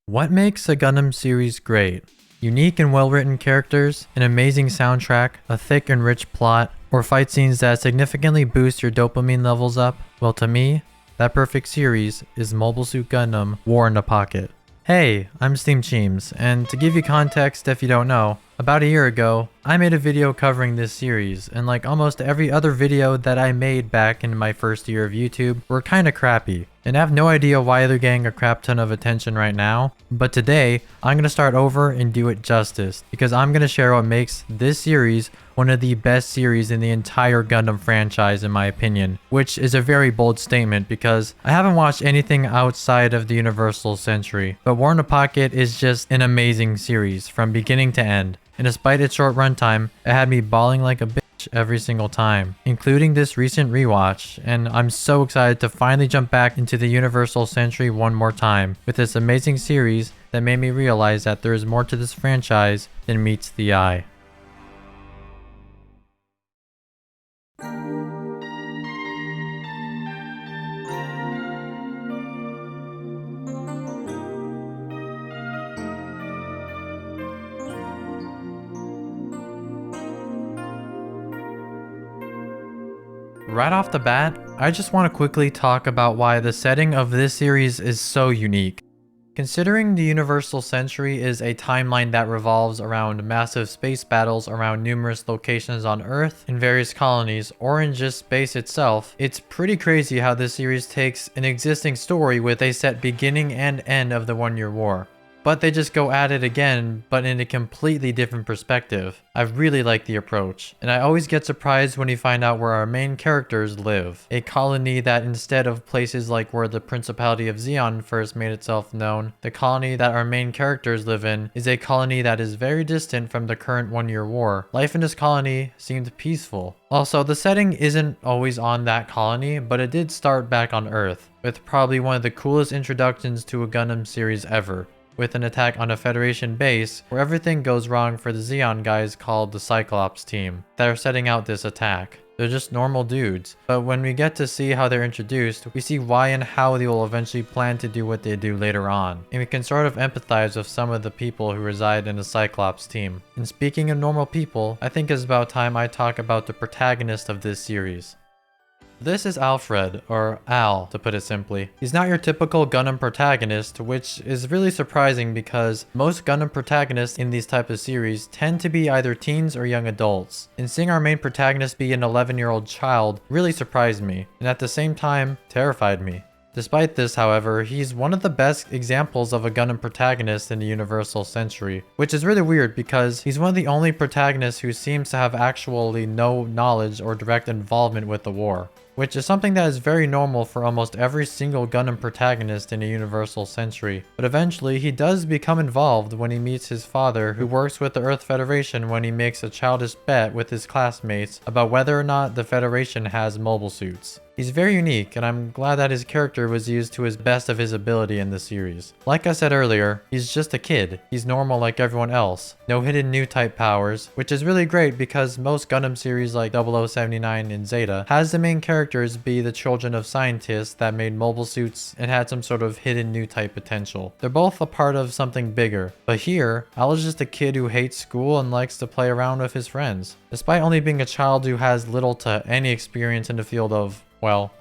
What makes a Gundam series great? Unique and well-written characters, an amazing soundtrack, a thick and rich plot, or fight scenes that significantly boost your dopamine levels up? Well, to me, that perfect series is Mobile Suit Gundam War in the Pocket. Hey, I'm Steam Cheems, and to give you context if you don't know, about a year ago, I made a video covering this series, and like almost every other video that I made back in my first year of YouTube were kinda crappy. And I have no idea why they're getting a crap ton of attention right now, but today, I'm gonna start over and do it justice, because I'm gonna share what makes this series one of the best series in the entire Gundam franchise in my opinion, which is a very bold statement because I haven't watched anything outside of the Universal Century, but War in the Pocket is just an amazing series from beginning to end. And despite its short runtime, it had me bawling like a bitch every single time, including this recent rewatch, and I'm so excited to finally jump back into the Universal Century one more time with this amazing series that made me realize that there is more to this franchise than meets the eye. Right off the bat, I just want to quickly talk about why the setting of this series is so unique. Considering the Universal Century is a timeline that revolves around massive space battles around numerous locations on Earth, in various colonies, or in just space itself, it's pretty crazy how this series takes an existing story with a set beginning and end of the One-Year War. But they just go at it again, but in a completely different perspective. I really like the approach, and I always get surprised when we find out where our main characters live. A colony that instead of places like where the Principality of Zeon first made itself known, the colony that our main characters live in is a colony that is very distant from the current One-Year War. Life in this colony seemed peaceful. Also, the setting isn't always on that colony, but it did start back on Earth, with probably one of the coolest introductions to a Gundam series ever, with an attack on a Federation base where everything goes wrong for the Zeon guys called the Cyclops Team that are setting out this attack. They're just normal dudes, but when we get to see how they're introduced, we see why and how they will eventually plan to do what they do later on, and we can sort of empathize with some of the people who reside in the Cyclops Team. And speaking of normal people, I think it's about time I talk about the protagonist of this series. This is Alfred, or Al to put it simply. He's not your typical Gundam protagonist, which is really surprising because most Gundam protagonists in these type of series tend to be either teens or young adults. And seeing our main protagonist be an 11-year-old child really surprised me, and at the same time, terrified me. Despite this, however, he's one of the best examples of a Gundam protagonist in the Universal Century, which is really weird because he's one of the only protagonists who seems to have actually no knowledge or direct involvement with the war, which is something that is very normal for almost every single Gundam protagonist in the Universal Century. But eventually, he does become involved when he meets his father, who works with the Earth Federation when he makes a childish bet with his classmates about whether or not the Federation has mobile suits. He's very unique, and I'm glad that his character was used to his best of his ability in the series. Like I said earlier, he's just a kid. He's normal like everyone else. No hidden new type powers, which is really great because most Gundam series like 0079 and Zeta has the main characters be the children of scientists that made mobile suits and had some sort of hidden new type potential. They're both a part of something bigger, but here, Al is just a kid who hates school and likes to play around with his friends. Despite only being a child who has little to any experience in the field of, well,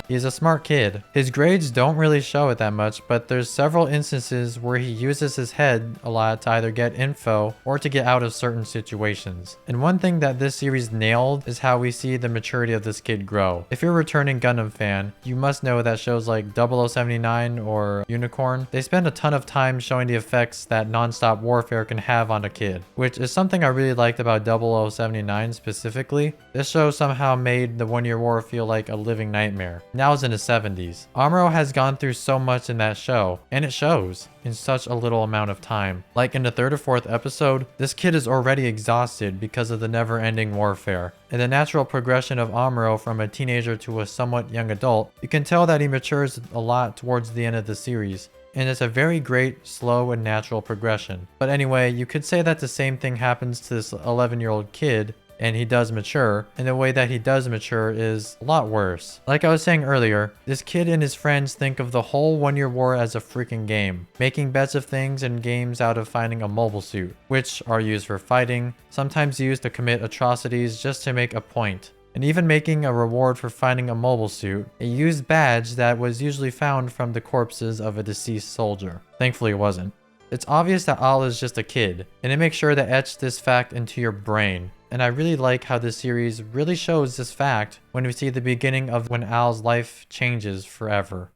he's a smart kid. His grades don't really show it that much, but there's several instances where he uses his head a lot to either get info or to get out of certain situations. And one thing that this series nailed is how we see the maturity of this kid grow. If you're a returning Gundam fan, you must know that shows like 0079 or Unicorn, they spend a ton of time showing the effects that non-stop warfare can have on a kid, which is something I really liked about 0079 specifically. This show somehow made the One-Year War feel like a living nightmare. Now is in his 70s. Amuro has gone through so much in that show, and it shows in such a little amount of time. Like in the 3rd or 4th episode, this kid is already exhausted because of the never-ending warfare. In the natural progression of Amuro from a teenager to a somewhat young adult, you can tell that he matures a lot towards the end of the series. And it's a very great, slow, and natural progression. But anyway, you could say that the same thing happens to this 11-year-old kid and he does mature, and the way that he does mature is a lot worse. Like I was saying earlier, this kid and his friends think of the whole 1-year war as a freaking game, making bets of things and games out of finding a mobile suit, which are used for fighting, sometimes used to commit atrocities just to make a point, and even making a reward for finding a mobile suit, a used badge that was usually found from the corpses of a deceased soldier. Thankfully it wasn't. It's obvious that Al is just a kid, and it makes sure to etch this fact into your brain. And I really like how this series really shows this fact when we see the beginning of when Al's life changes forever.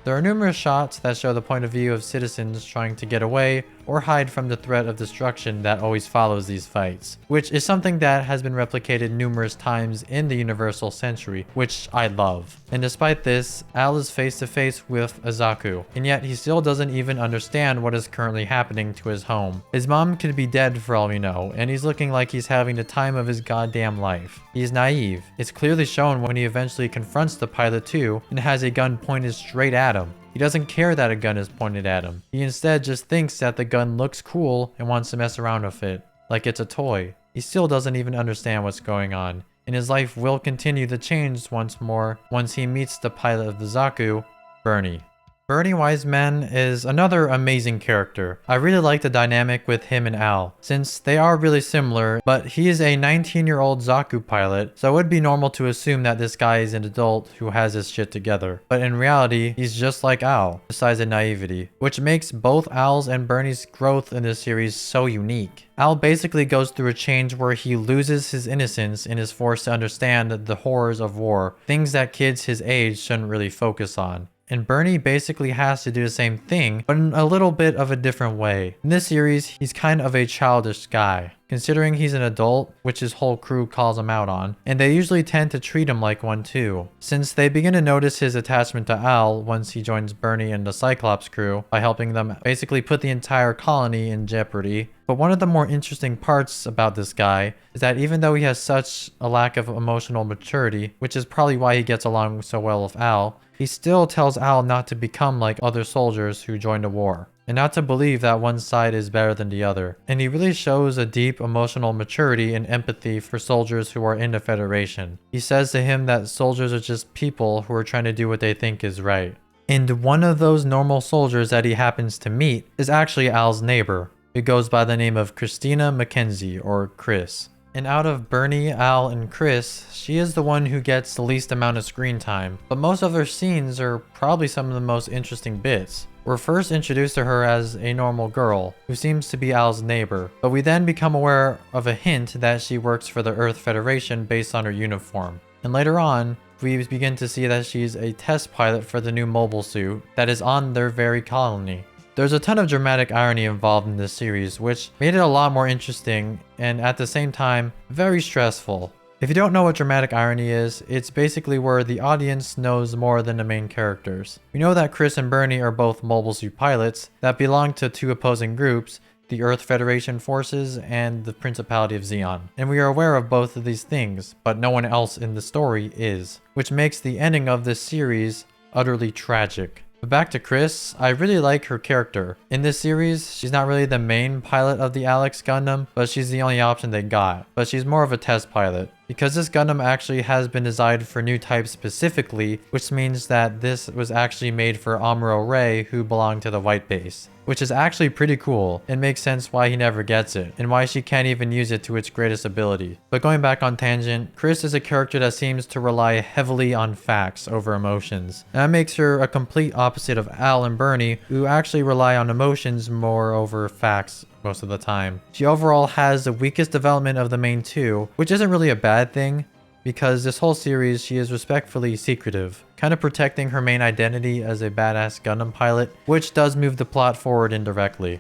There are numerous shots that show the point of view of citizens trying to get away or hide from the threat of destruction that always follows these fights, which is something that has been replicated numerous times in the Universal Century, which I love. And despite this, Al is face to face with Azaku, and yet he still doesn't even understand what is currently happening to his home. His mom could be dead for all we know, and he's looking like he's having the time of his goddamn life. He's naive. It's clearly shown when he eventually confronts the pilot too and has a gun pointed straight at him. He doesn't care that a gun is pointed at him. He instead just thinks that the gun looks cool and wants to mess around with it, like it's a toy. He still doesn't even understand what's going on, and his life will continue to change once more once he meets the pilot of the Zaku, Bernie. Bernie Wiseman is another amazing character. I really like the dynamic with him and Al, since they are really similar, but he is a 19-year-old Zaku pilot, so it would be normal to assume that this guy is an adult who has his shit together. But in reality, he's just like Al, besides the naivety, which makes both Al's and Bernie's growth in this series so unique. Al basically goes through a change where he loses his innocence and is forced to understand the horrors of war, things that kids his age shouldn't really focus on. And Bernie basically has to do the same thing, but in a little bit of a different way. In this series, he's kind of a childish guy, considering he's an adult, which his whole crew calls him out on, and they usually tend to treat him like one too, since they begin to notice his attachment to Al once he joins Bernie and the Cyclops crew by helping them basically put the entire colony in jeopardy. But one of the more interesting parts about this guy is that even though he has such a lack of emotional maturity, which is probably why he gets along so well with Al, he still tells Al not to become like other soldiers who joined the war, and not to believe that one side is better than the other. And he really shows a deep emotional maturity and empathy for soldiers who are in the Federation. He says to him that soldiers are just people who are trying to do what they think is right. And one of those normal soldiers that he happens to meet is actually Al's neighbor, who goes by the name of Christina Mackenzie, or Chris. And out of Bernie, Al, and Chris, she is the one who gets the least amount of screen time, but most of her scenes are probably some of the most interesting bits. We're first introduced to her as a normal girl, who seems to be Al's neighbor, but we then become aware of a hint that she works for the Earth Federation based on her uniform. And later on, we begin to see that she's a test pilot for the new mobile suit that is on their very colony. There's a ton of dramatic irony involved in this series, which made it a lot more interesting and at the same time, very stressful. If you don't know what dramatic irony is, it's basically where the audience knows more than the main characters. We know that Chris and Bernie are both mobile suit pilots that belong to two opposing groups, the Earth Federation forces and the Principality of Zeon. And we are aware of both of these things, but no one else in the story is, which makes the ending of this series utterly tragic. But back to Chris, I really like her character. In this series, she's not really the main pilot of the Alex Gundam, but she's the only option they got. But she's more of a test pilot, because this Gundam actually has been designed for new types specifically, which means that this was actually made for Amuro Ray, who belonged to the White Base. Which is actually pretty cool, and makes sense why he never gets it, and why she can't even use it to its greatest ability. But going back on tangent, Chris is a character that seems to rely heavily on facts over emotions. And that makes her a complete opposite of Al and Bernie, who actually rely on emotions more over facts most of the time. She overall has the weakest development of the main two, which isn't really a bad thing, because this whole series she is respectfully secretive, kind of protecting her main identity as a badass Gundam pilot, which does move the plot forward indirectly.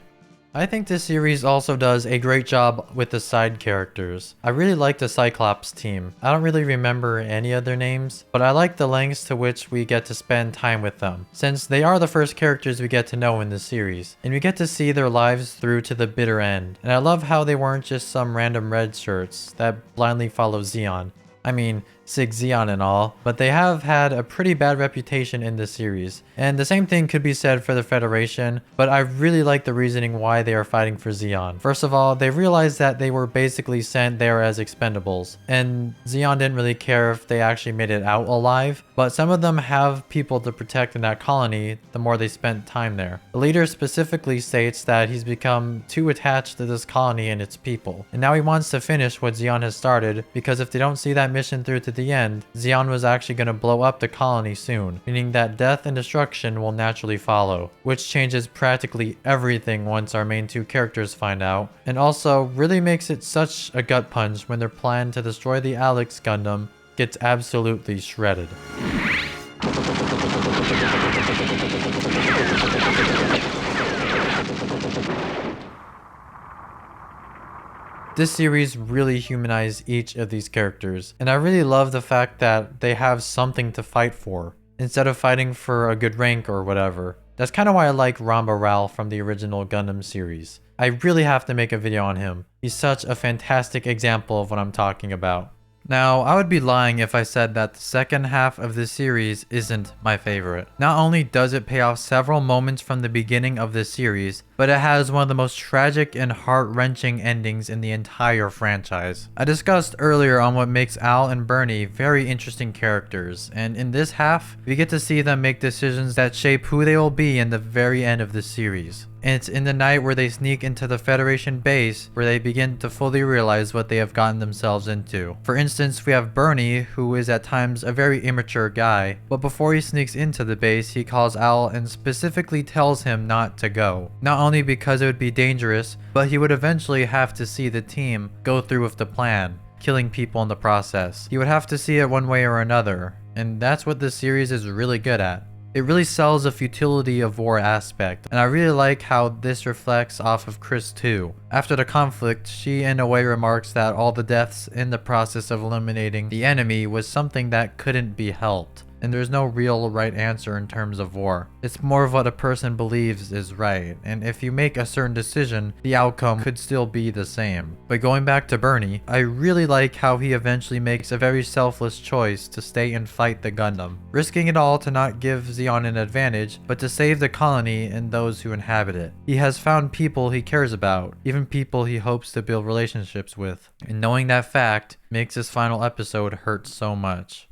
I think this series also does a great job with the side characters. I really like the Cyclops team. I don't really remember any of their names, but I like the lengths to which we get to spend time with them, since they are the first characters we get to know in this series, and we get to see their lives through to the bitter end. And I love how they weren't just some random red shirts that blindly follow Zeon. I mean, sick Zeon and all, but they have had a pretty bad reputation in this series. And the same thing could be said for the Federation, but I really like the reasoning why they are fighting for Zeon. First of all, they realized that they were basically sent there as expendables, and Zeon didn't really care if they actually made it out alive, but some of them have people to protect in that colony the more they spent time there. The leader specifically states that he's become too attached to this colony and its people, and now he wants to finish what Zeon has started, because if they don't see that mission through to the end, Zeon was actually going to blow up the colony soon, meaning that death and destruction will naturally follow, which changes practically everything once our main two characters find out, and also really makes it such a gut punch when their plan to destroy the Alex Gundam gets absolutely shredded. This series really humanized each of these characters, and I really love the fact that they have something to fight for, instead of fighting for a good rank or whatever. That's kind of why I like Ramba Ral from the original Gundam series. I really have to make a video on him. He's such a fantastic example of what I'm talking about. Now, I would be lying if I said that the second half of this series isn't my favorite. Not only does it pay off several moments from the beginning of this series, but it has one of the most tragic and heart-wrenching endings in the entire franchise. I discussed earlier on what makes Al and Bernie very interesting characters, and in this half, we get to see them make decisions that shape who they will be in the very end of the series. And it's in the night where they sneak into the Federation base where they begin to fully realize what they have gotten themselves into. For instance, we have Bernie, who is at times a very immature guy, but before he sneaks into the base, he calls Al and specifically tells him not to go. Not only because it would be dangerous, but he would eventually have to see the team go through with the plan, killing people in the process. He would have to see it one way or another, and that's what this series is really good at. It really sells a futility of war aspect, and I really like how this reflects off of Chris too. After the conflict, she in a way remarks that all the deaths in the process of eliminating the enemy was something that couldn't be helped. And there's no real right answer in terms of war. It's more of what a person believes is right, and if you make a certain decision, the outcome could still be the same. But going back to Bernie, I really like how he eventually makes a very selfless choice to stay and fight the Gundam, risking it all to not give Zeon an advantage, but to save the colony and those who inhabit it. He has found people he cares about, even people he hopes to build relationships with, and knowing that fact makes this final episode hurt so much.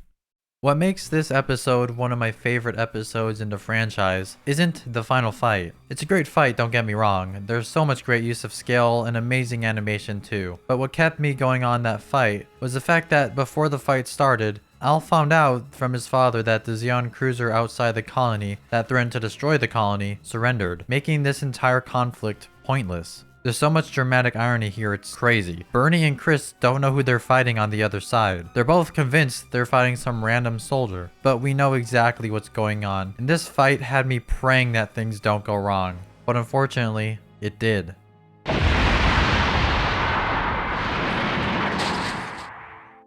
What makes this episode one of my favorite episodes in the franchise isn't the final fight. It's a great fight, don't get me wrong. There's so much great use of scale and amazing animation too. But what kept me going on that fight was the fact that before the fight started, Al found out from his father that the Zeon cruiser outside the colony that threatened to destroy the colony surrendered, making this entire conflict pointless. There's so much dramatic irony here, it's crazy. Bernie and Chris don't know who they're fighting on the other side. They're both convinced they're fighting some random soldier, but we know exactly what's going on. And this fight had me praying that things don't go wrong. But unfortunately, it did.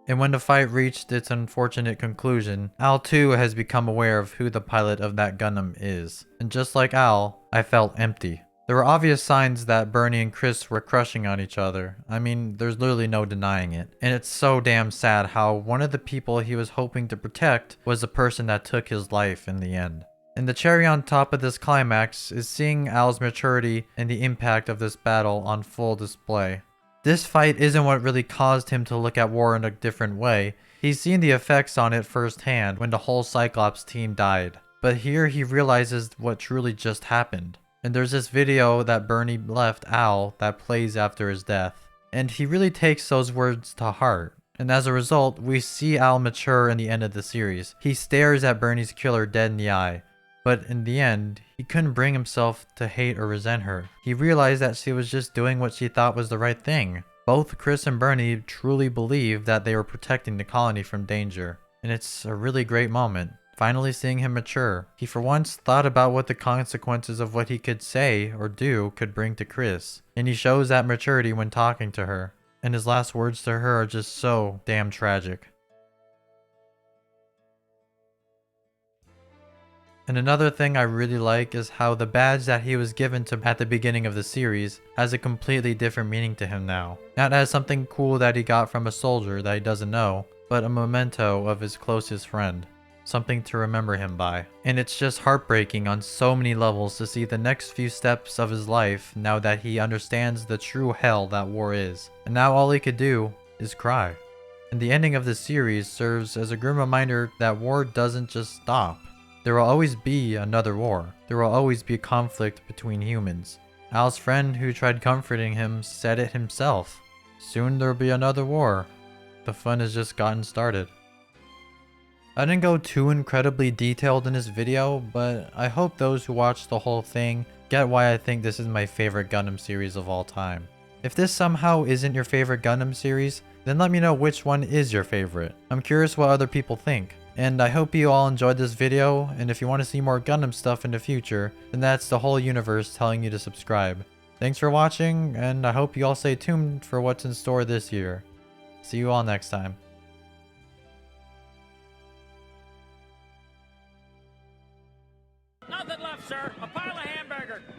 And when the fight reached its unfortunate conclusion, Al too has become aware of who the pilot of that Gundam is. And just like Al, I felt empty. There were obvious signs that Bernie and Chris were crushing on each other. I mean, there's literally no denying it. And it's so damn sad how one of the people he was hoping to protect was the person that took his life in the end. And the cherry on top of this climax is seeing Al's maturity and the impact of this battle on full display. This fight isn't what really caused him to look at war in a different way. He's seen the effects on it firsthand when the whole Cyclops team died. But here he realizes what truly just happened. And there's this video that Bernie left Al that plays after his death. And he really takes those words to heart. And as a result, we see Al mature in the end of the series. He stares at Bernie's killer dead in the eye. But in the end, he couldn't bring himself to hate or resent her. He realized that she was just doing what she thought was the right thing. Both Chris and Bernie truly believed that they were protecting the colony from danger. And it's a really great moment. Finally seeing him mature. He for once thought about what the consequences of what he could say or do could bring to Chris. And he shows that maturity when talking to her. And his last words to her are just so damn tragic. And another thing I really like is how the badge that he was given to at the beginning of the series has a completely different meaning to him now. Not as something cool that he got from a soldier that he doesn't know, but a memento of his closest friend. Something to remember him by. And it's just heartbreaking on so many levels to see the next few steps of his life now that he understands the true hell that war is. And now all he could do is cry. And the ending of this series serves as a grim reminder that war doesn't just stop. There will always be another war. There will always be a conflict between humans. Al's friend who tried comforting him said it himself. Soon there'll be another war. The fun has just gotten started. I didn't go too incredibly detailed in this video, but I hope those who watch the whole thing get why I think this is my favorite Gundam series of all time. If this somehow isn't your favorite Gundam series, then let me know which one is your favorite. I'm curious what other people think. And I hope you all enjoyed this video, and if you want to see more Gundam stuff in the future, then that's the whole universe telling you to subscribe. Thanks for watching, and I hope you all stay tuned for what's in store this year. See you all next time.